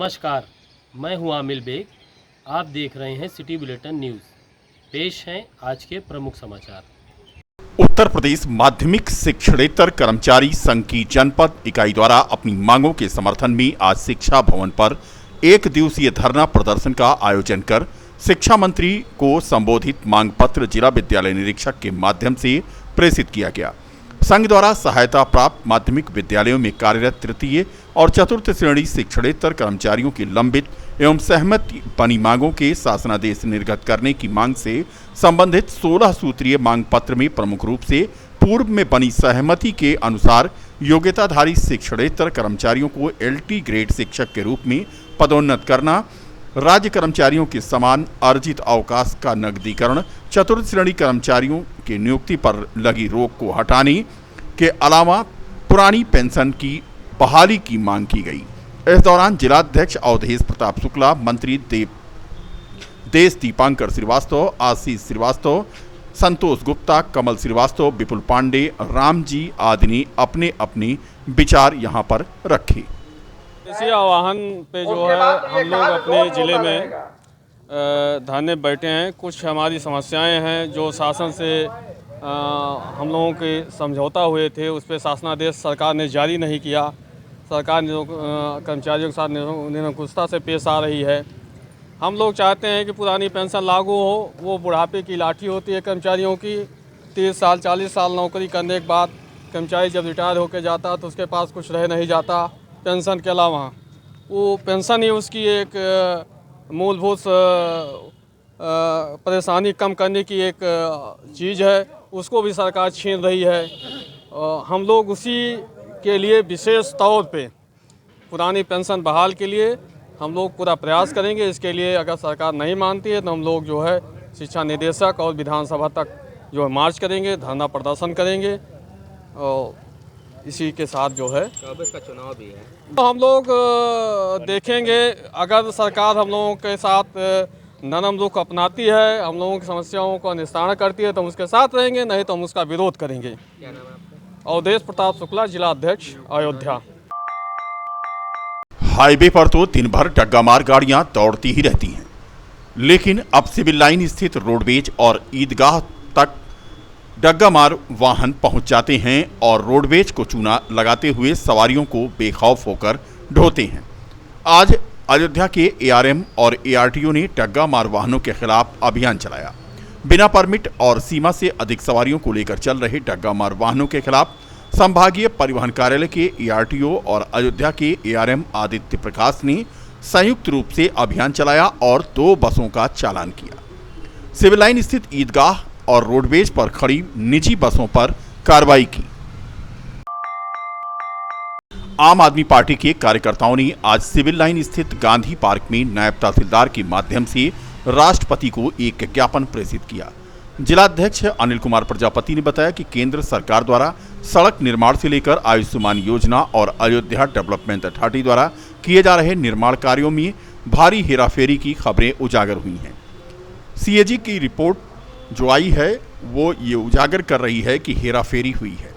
नमस्कार, मैं हूं आमिल बेग। आप देख रहे हैं सिटी बुलेटिन न्यूज़। पेश हैं आज के प्रमुख समाचार। उत्तर प्रदेश माध्यमिक शिक्षणेतर कर्मचारी संघ की जनपद इकाई द्वारा अपनी मांगों के समर्थन में आज शिक्षा भवन पर एक दिवसीय धरना प्रदर्शन का आयोजन कर शिक्षा मंत्री को संबोधित मांग पत्र जिला विद्यालय निरीक्षक के माध्यम से प्रेषित किया गया। संघ द्वारा सहायता प्राप्त माध्यमिक विद्यालयों में कार्यरत तृतीय और चतुर्थ श्रेणी शिक्षणेतर कर्मचारियों की लंबित एवं सहमति बनी मांगों के शासनादेश निर्गत करने की मांग से संबंधित 16 सूत्रीय मांग पत्र में प्रमुख रूप से पूर्व में बनी सहमति के अनुसार योग्यताधारी शिक्षणेतर कर्मचारियों को LT ग्रेड शिक्षक के रूप में पदोन्नत करना, राज्य कर्मचारियों के समान अर्जित अवकाश का नकदीकरण, चतुर्थ श्रेणी कर्मचारियों की नियुक्ति पर लगी रोक को हटाने के अलावा पुरानी पेंशन की बहाली की मांग की गई। इस दौरान जिलाध्यक्ष अवधेश प्रताप शुक्ला, मंत्री देश दीपांकर श्रीवास्तव, आशीष श्रीवास्तव, संतोष गुप्ता, कमल श्रीवास्तव, विपुल पांडे, राम जी आदि ने अपने अपने विचार यहाँ पर रखे। इसी आह्वान पे जो है हम लोग अपने ज़िले में धरने बैठे हैं। कुछ हमारी समस्याएं हैं जो शासन से हम लोगों के समझौता हुए थे, उस पर शासनादेश सरकार ने जारी नहीं किया। सरकार कर्मचारियों के साथ निरंकुशता से पेश आ रही है। हम लोग चाहते हैं कि पुरानी पेंशन लागू हो। वो बुढ़ापे की लाठी होती है कर्मचारियों की। 30 साल 40 साल नौकरी करने के बाद कर्मचारी जब रिटायर होकर जाता तो उसके पास कुछ रह नहीं जाता पेंशन के अलावा। वो पेंशन ही उसकी एक मूलभूत परेशानी कम करने की एक चीज़ है, उसको भी सरकार छीन रही है। हम लोग उसी के लिए विशेष तौर पे पुरानी पेंशन बहाल के लिए हम लोग पूरा प्रयास करेंगे। इसके लिए अगर सरकार नहीं मानती है तो हम लोग जो है शिक्षा निदेशक और विधानसभा तक जो है मार्च करेंगे, धरना प्रदर्शन करेंगे। और इसी के साथ जो है का चुनाव भी है, तो हम लोग देखेंगे। अगर सरकार हम लोगों के साथ नरम रुख अपनाती है, हम लोगों की समस्याओं का निस्तारण करती है तो हम उसके साथ रहेंगे, नहीं तो हम उसका विरोध करेंगे। क्या नाम है आपका? अवधेश प्रताप शुक्ला, जिला अध्यक्ष, अयोध्या। हाईवे पर तो दिन भर डग्गामार गाड़ियां दौड़ती ही रहती हैं, लेकिन अब सिविल लाइन स्थित रोडवेज और ईदगाह तक डग्गामार वाहन पहुंच जाते हैं और रोडवेज को चूना लगाते हुए सवारियों को बेखौफ होकर ढोते हैं। आज अयोध्या के ARM और ARTO ने डग्गामार वाहनों के खिलाफ अभियान चलाया। बिना परमिट और सीमा से अधिक सवारियों को लेकर चल रहे डग्गामार वाहनों के खिलाफ संभागीय परिवहन कार्यालय के ARTO और अयोध्या के ARM आदित्य प्रकाश ने संयुक्त रूप से अभियान चलाया और 2 बसों का चालान किया। सिविल लाइन स्थित ईदगाह और रोडवेज पर खड़ी निजी बसों पर कार्रवाई की। आम आदमी पार्टी के कार्यकर्ताओं ने आज सिविल लाइन स्थित गांधी पार्क में नायब तहसीलदार के माध्यम से राष्ट्रपति को एक ज्ञापन प्रेषित किया। जिलाध्यक्ष अनिल कुमार प्रजापति ने बताया कि केंद्र सरकार द्वारा सड़क निर्माण से लेकर आयुष्मान योजना और अयोध्या डेवलपमेंट अथॉरिटी द्वारा किए जा रहे निर्माण कार्यों में भारी हेराफेरी की खबरें उजागर हुई हैं। CAG की रिपोर्ट जो आई है वो ये उजागर कर रही है कि हेराफेरी हुई है।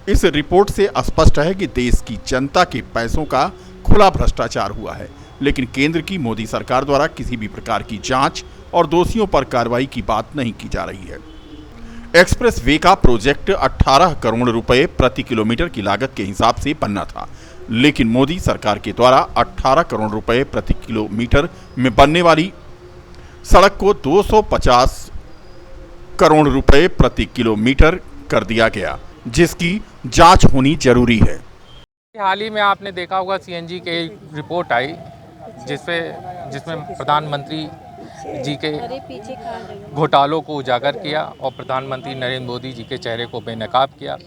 इस रिपोर्ट से स्पष्ट है कि देश की जनता के पैसों का खुला भ्रष्टाचार हुआ है, लेकिन केंद्र की मोदी सरकार द्वारा किसी भी प्रकार की जांच और दोषियों पर कार्रवाई की बात नहीं की जा रही है। एक्सप्रेस वे का प्रोजेक्ट 18 करोड़ रुपए प्रति किलोमीटर की लागत के हिसाब से बनना था, लेकिन मोदी सरकार के द्वारा 18 करोड़ रुपए प्रति किलोमीटर में बनने वाली सड़क को 250 करोड़ रुपए प्रति किलोमीटर कर दिया गया, जिसकी जांच होनी जरूरी है। हाल ही में आपने देखा होगा CNG की रिपोर्ट आई जिसमें प्रधानमंत्री जी के घोटालों को उजागर किया और प्रधानमंत्री नरेंद्र मोदी जी के चेहरे को बेनकाब किया।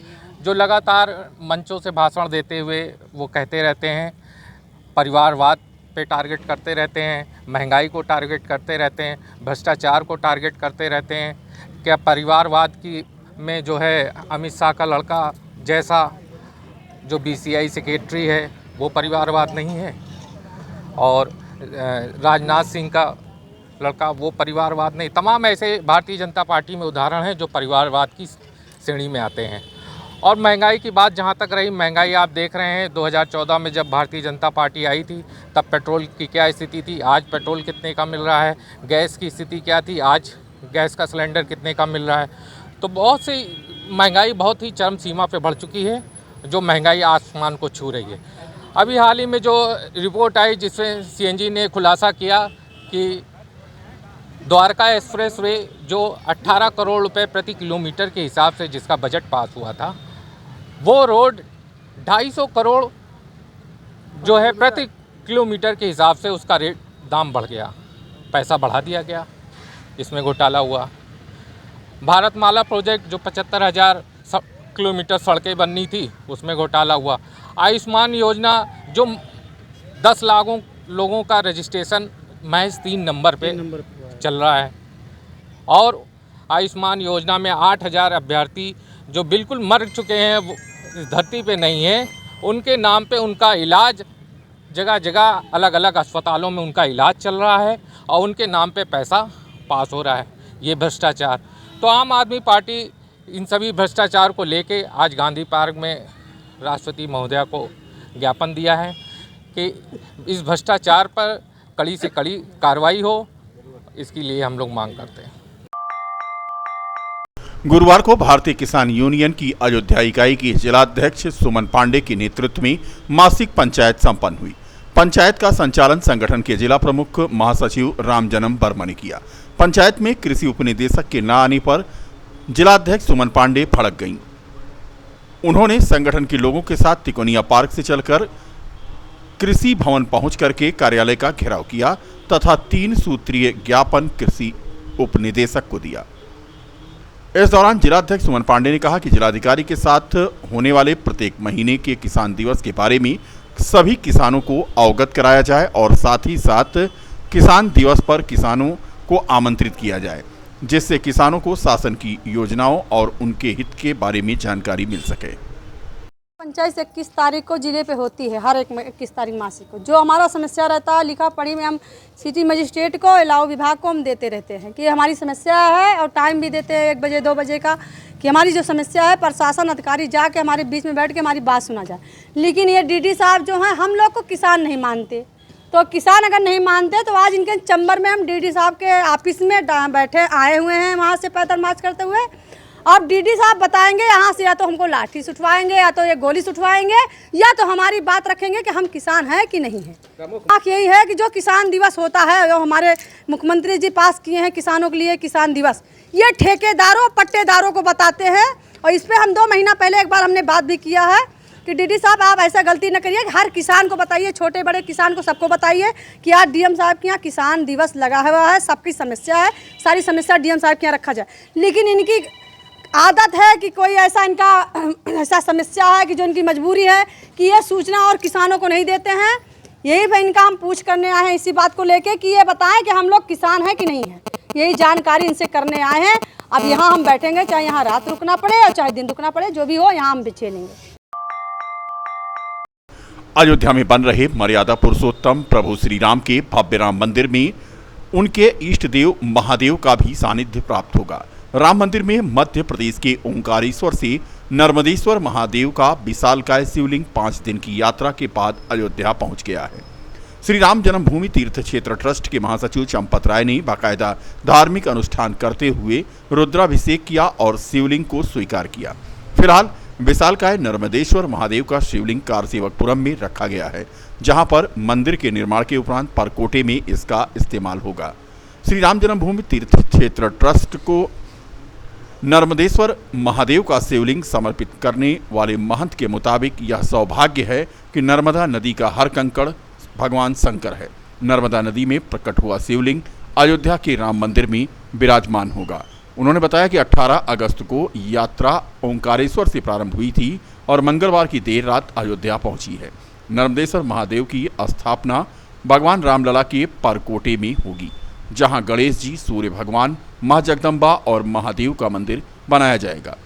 जो लगातार मंचों से भाषण देते हुए वो कहते रहते हैं, परिवारवाद पे टारगेट करते रहते हैं, महंगाई को टारगेट करते रहते हैं, भ्रष्टाचार को टारगेट करते रहते हैं। क्या परिवारवाद की में जो है अमित शाह का लड़का जैसा जो BCI सेक्रेटरी है वो परिवारवाद नहीं है, और राजनाथ सिंह का लड़का वो परिवारवाद नहीं। तमाम ऐसे भारतीय जनता पार्टी में उदाहरण हैं जो परिवारवाद की श्रेणी में आते हैं। और महंगाई की बात जहाँ तक रही, महंगाई आप देख रहे हैं 2014 में जब भारतीय जनता पार्टी आई थी तब पेट्रोल की क्या स्थिति थी, आज पेट्रोल कितने का मिल रहा है, गैस की स्थिति क्या थी, आज गैस का सिलेंडर कितने का मिल रहा है। तो बहुत सी महंगाई बहुत ही चरम सीमा पे बढ़ चुकी है, जो महंगाई आसमान को छू रही है। अभी हाल ही में जो रिपोर्ट आई जिसमें सीएनजी ने खुलासा किया कि द्वारका एक्सप्रेसवे जो 18 करोड़ रुपए प्रति किलोमीटर के हिसाब से जिसका बजट पास हुआ था, वो रोड 250 करोड़ जो है प्रति किलोमीटर के हिसाब से उसका रेट दाम बढ़ गया, पैसा बढ़ा दिया गया, इसमें घोटाला हुआ। भारतमाला प्रोजेक्ट जो 75,000 किलोमीटर सड़कें बननी थी, उसमें घोटाला हुआ। आयुष्मान योजना जो 10 लाख लोगों का रजिस्ट्रेशन महज 3 नंबर पे चल रहा है, और आयुष्मान योजना में 8,000 अभ्यर्थी जो बिल्कुल मर चुके हैं, वो इस धरती पे नहीं है, उनके नाम पे उनका इलाज जगह जगह अलग अलग अस्पतालों में उनका इलाज चल रहा है और उनके नाम पे पैसा पास हो रहा है। ये भ्रष्टाचार। तो आम आदमी पार्टी इन सभी भ्रष्टाचार को लेके आज गांधी पार्क में राष्ट्रपति महोदया को ज्ञापन दिया है कि इस भ्रष्टाचार पर कड़ी से कड़ी कार्रवाई हो, इसके लिए हम लोग मांग करते हैं। गुरुवार को भारतीय किसान यूनियन की अयोध्या इकाई की जिलाध्यक्ष सुमन पांडे के नेतृत्व में मासिक पंचायत संपन्न हुई। पंचायत का संचालन संगठन के जिला प्रमुख महासचिव रामजन्म वर्मा ने किया। पंचायत में कृषि उपनिदेशक के न आने पर जिलाध्यक्ष सुमन पांडे भड़क गईं। उन्होंने संगठन के लोगों के साथ तिकोनिया पार्क से चलकर कृषि भवन पहुंच करके कार्यालय का घेराव किया तथा 3 सूत्रीय ज्ञापन कृषि उपनिदेशक को दिया। इस दौरान जिलाध्यक्ष सुमन पांडे ने कहा कि जिलाधिकारी के साथ होने वाले प्रत्येक महीने के किसान दिवस के बारे में सभी किसानों को अवगत कराया जाए और साथ ही साथ किसान दिवस पर किसानों को आमंत्रित किया जाए, जिससे किसानों को शासन की योजनाओं और उनके हित के बारे में जानकारी मिल सके। पंचायत 21 तारीख को जिले पे होती है, हर एक 21 तारीख मासिक को। जो हमारा समस्या रहता है लिखा पढ़ी में हम सिटी मजिस्ट्रेट को, अलाव विभाग को हम देते रहते हैं कि हमारी समस्या है, और टाइम भी देते हैं 1 बजे 2 बजे का कि हमारी जो समस्या है प्रशासन अधिकारी जाके हमारे बीच में बैठ के हमारी बात सुना जाए। लेकिन ये डीडी साहब जो हैं हम लोग को किसान नहीं मानते। तो किसान अगर नहीं मानते तो आज इनके चैम्बर में हम डीडी साहब के ऑफिस में बैठे आए हुए हैं, वहाँ से पैदल मार्च करते हुए। अब डीडी साहब बताएंगे यहाँ से या तो हमको लाठी सुठवाएंगे या तो ये गोली सुठवाएंगे या तो हमारी बात रखेंगे कि हम किसान हैं कि नहीं हैं। बात यही है कि जो किसान दिवस होता है, जो हमारे मुख्यमंत्री जी पास किए हैं किसानों के लिए किसान दिवस, ये ठेकेदारों पट्टेदारों को बताते हैं। और इस पर हम 2 महीना पहले एक बार हमने बात भी किया है कि डीडी साहब आप ऐसा गलती न करिए, हर किसान को बताइए, छोटे बड़े किसान को सबको बताइए कि आज डीएम साहब के यहाँ किसान दिवस लगा हुआ है, सबकी समस्या है, सारी समस्या डीएम साहब के यहाँ रखा जाए। लेकिन इनकी आदत है कि कोई ऐसा इनका ऐसा समस्या है कि जो इनकी मजबूरी है कि ये सूचना और किसानों को नहीं देते हैं। यही पे इनका हम पूछ करने आए हैं इसी बात को लेके कि ये बताएं कि हम लोग किसान हैं कि नहीं हैं, यही जानकारी इनसे करने आए हैं। अब यहाँ हम बैठेंगे, चाहे यहाँ रात रुकना पड़े और चाहे दिन रुकना पड़े, जो भी हो यहाँ हम बिछे लेंगे। अयोध्या में बन रहे मर्यादा पुरुषोत्तम प्रभु श्री राम के भव्य राम मंदिर में उनके इष्ट देव महादेव का भी सानिध्य प्राप्त होगा। राम मंदिर में मध्य प्रदेश के ओंकारेश्वर से नर्मदेश्वर महादेव का विशालकाय शिवलिंग 5 दिन की यात्रा के बाद अयोध्या पहुंच गया है। श्री राम जन्मभूमि तीर्थ क्षेत्र ट्रस्ट के महासचिव चंपत राय ने बाकायदा धार्मिक अनुष्ठान करते हुए रुद्राभिषेक किया और शिवलिंग को स्वीकार किया। फिलहाल विशालकाय नर्मदेश्वर महादेव का शिवलिंग कारसेवकपुरम में रखा गया है, जहां पर मंदिर के निर्माण के उपरांत परकोटे में इसका इस्तेमाल होगा। श्री राम जन्मभूमि तीर्थ क्षेत्र ट्रस्ट को नर्मदेश्वर महादेव का शिवलिंग समर्पित करने वाले महंत के मुताबिक यह सौभाग्य है कि नर्मदा नदी का हर कंकड़ भगवान शंकर है। नर्मदा नदी में प्रकट हुआ शिवलिंग अयोध्या के राम मंदिर में विराजमान होगा। उन्होंने बताया कि 18 अगस्त को यात्रा ओंकारेश्वर से प्रारंभ हुई थी और मंगलवार की देर रात अयोध्या पहुंची है। नर्मदेश्वर महादेव की स्थापना भगवान रामलला के परकोटे में होगी, जहां गणेश जी, सूर्य भगवान, मां जगदम्बा और महादेव का मंदिर बनाया जाएगा।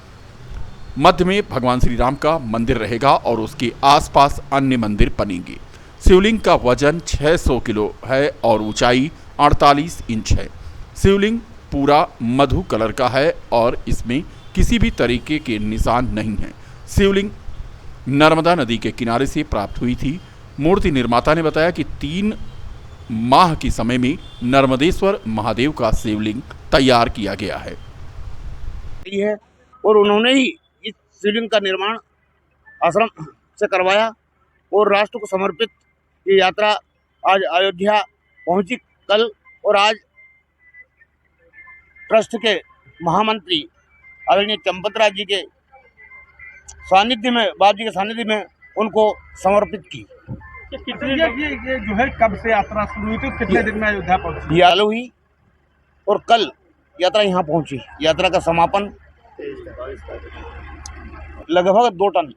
मध्य में भगवान श्री राम का मंदिर रहेगा और उसके आसपास अन्य मंदिर बनेंगे। शिवलिंग का वजन 600 किलो है और ऊंचाई 48 इंच है। शिवलिंग पूरा मधु कलर का है और इसमें किसी भी तरीके के निशान नहीं है। शिवलिंग नर्मदा नदी के किनारे से प्राप्त हुई थी। मूर्ति निर्माता ने बताया कि 3 माह के समय में नर्मदेश्वर महादेव का शिवलिंग तैयार किया गया है और उन्होंने ही इस शिवलिंग का निर्माण आश्रम से करवाया और राष्ट्र को समर्पित ये यात्रा आज अयोध्या पहुंची कल। और आज ट्रस्ट के महामंत्री आदरणीय चंपत राज जी के सानिध्य में, बाप जी के सानिध्य में उनको समर्पित की। कितने ये जो है कब से यात्रा शुरू हुई थी, कितने दिन में अयोध्या पहुंची? ये आलू हुई और कल यात्रा यहाँ पहुंची। यात्रा का समापन लगभग 2 टन।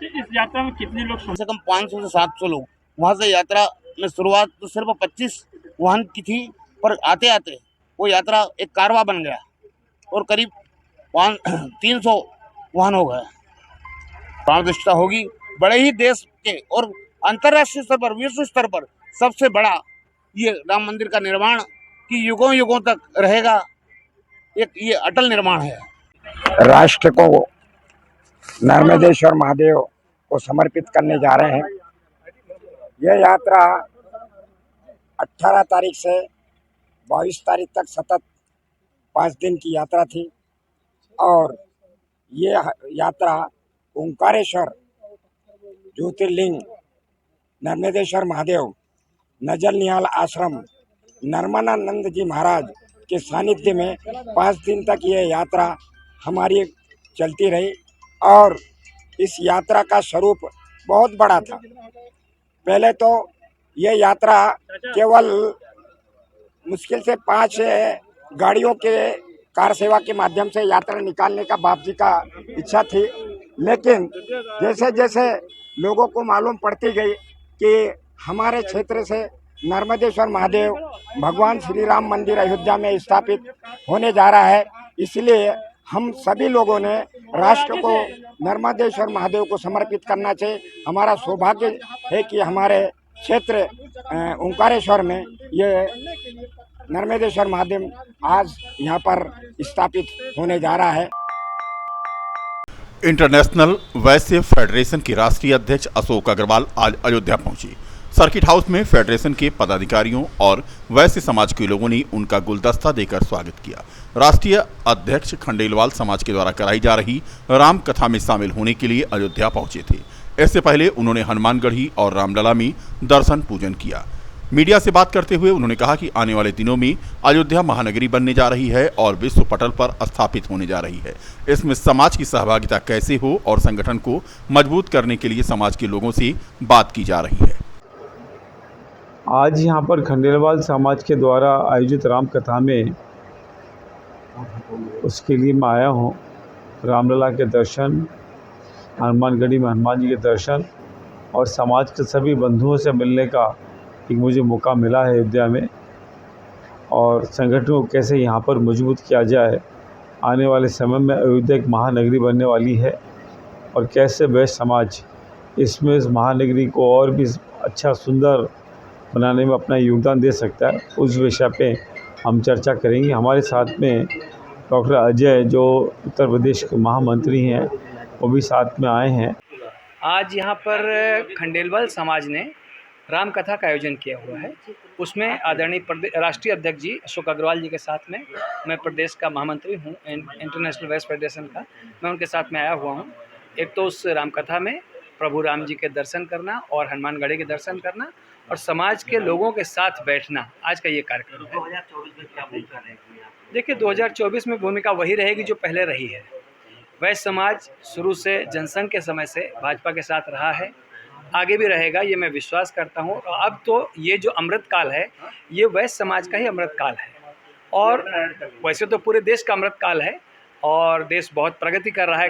इस यात्रा में कितने लोग? कम से कम 500 से 700 लोग। वहाँ से यात्रा में शुरुआत तो सिर्फ 25 वाहन की थी, पर आते आते वो यात्रा एक कारवां बन गया और करीब 300 वाहन हो गए। प्राण प्रतिष्ठा होगी। बड़े ही देश के और अंतर्राष्ट्रीय स्तर पर, विश्व स्तर पर सबसे बड़ा ये राम मंदिर का निर्माण कि युगों युगों तक रहेगा। एक ये अटल निर्माण है। राष्ट्र को नर्मदेश्वर महादेव को समर्पित करने जा रहे हैं। यह यात्रा 18 तारीख से 22 तारीख तक सतत 5 दिन की यात्रा थी और ये यात्रा ओंकारेश्वर ज्योतिर्लिंग नर्मदेश्वर महादेव नजल निहाल आश्रम नर्मदानंद जी महाराज के सानिध्य में 5 दिन तक ये यात्रा हमारी चलती रही और इस यात्रा का स्वरूप बहुत बड़ा था। पहले तो ये यात्रा केवल मुश्किल से 5 गाड़ियों के कार सेवा के माध्यम से यात्रा निकालने का बाप जी का इच्छा थी, लेकिन जैसे जैसे लोगों को मालूम पड़ती गई कि हमारे क्षेत्र से नर्मदेश्वर महादेव भगवान श्री राम मंदिर अयोध्या में स्थापित होने जा रहा है, इसलिए हम सभी लोगों ने राष्ट्र को नर्मदेश्वर महादेव को समर्पित करना चाहिए। हमारा सौभाग्य है कि हमारे क्षेत्र ओंकारेश्वर में ये नर्मदेश्वर महादेव आज यहाँ पर स्थापित होने जा रहा है। इंटरनेशनल वैश्य फेडरेशन के राष्ट्रीय अध्यक्ष अशोक अग्रवाल आज अयोध्या पहुंचे। सर्किट हाउस में फेडरेशन के पदाधिकारियों और वैश्य समाज के लोगों ने उनका गुलदस्ता देकर स्वागत किया। राष्ट्रीय अध्यक्ष खंडेलवाल समाज के द्वारा कराई जा रही राम कथा में शामिल होने के लिए अयोध्या पहुंचे थे। इससे पहले उन्होंने हनुमानगढ़ी और रामलला में दर्शन पूजन किया। मीडिया से बात करते हुए उन्होंने कहा कि आने वाले दिनों में अयोध्या महानगरी बनने जा रही है और विश्व पटल पर स्थापित होने जा रही है। इसमें समाज की सहभागिता कैसे हो और संगठन को मजबूत करने के लिए समाज के लोगों से बात की जा रही है। आज यहाँ पर खंडेलवाल समाज के द्वारा आयोजित राम कथा में उसके लिए मैं आया हूँ। रामलला के दर्शन, हनुमानगढ़ी में हनुमान जी के दर्शन और समाज के सभी बंधुओं से मिलने का एक मुझे मौका मिला है अयोध्या में, और संगठन को कैसे यहाँ पर मजबूत किया जाए। आने वाले समय में अयोध्या एक महानगरी बनने वाली है और कैसे वैश्य समाज इसमें इस महानगरी को और भी अच्छा सुंदर बनाने में अपना योगदान दे सकता है, उस विषय पे हम चर्चा करेंगे। हमारे साथ में डॉक्टर अजय जो उत्तर प्रदेश के महामंत्री हैं वो भी साथ में आए हैं। आज यहाँ पर खंडेलवाल समाज ने राम कथा का आयोजन किया हुआ है। उसमें आदरणीय राष्ट्रीय अध्यक्ष जी अशोक अग्रवाल जी के साथ में मैं प्रदेश का महामंत्री हूँ इंटरनेशनल वैश्य फेडरेशन का, मैं उनके साथ में आया हुआ हूँ। एक तो उस राम कथा में प्रभु राम जी के दर्शन करना और हनुमानगढ़ी के दर्शन करना और समाज के लोगों के साथ बैठना, आज का ये कार्यक्रम है। 2024 में क्या भूमिका रहेगी? देखिए 2024 में भूमिका वही रहेगी जो पहले रही है। वैश्य समाज शुरू से जनसंघ के समय से भाजपा के साथ रहा है, आगे भी रहेगा, ये मैं विश्वास करता हूँ। और अब तो ये जो अमृत काल है ये वैश्य समाज का ही अमृत काल है, और वैसे तो पूरे देश का अमृत काल है और देश बहुत प्रगति कर रहा है।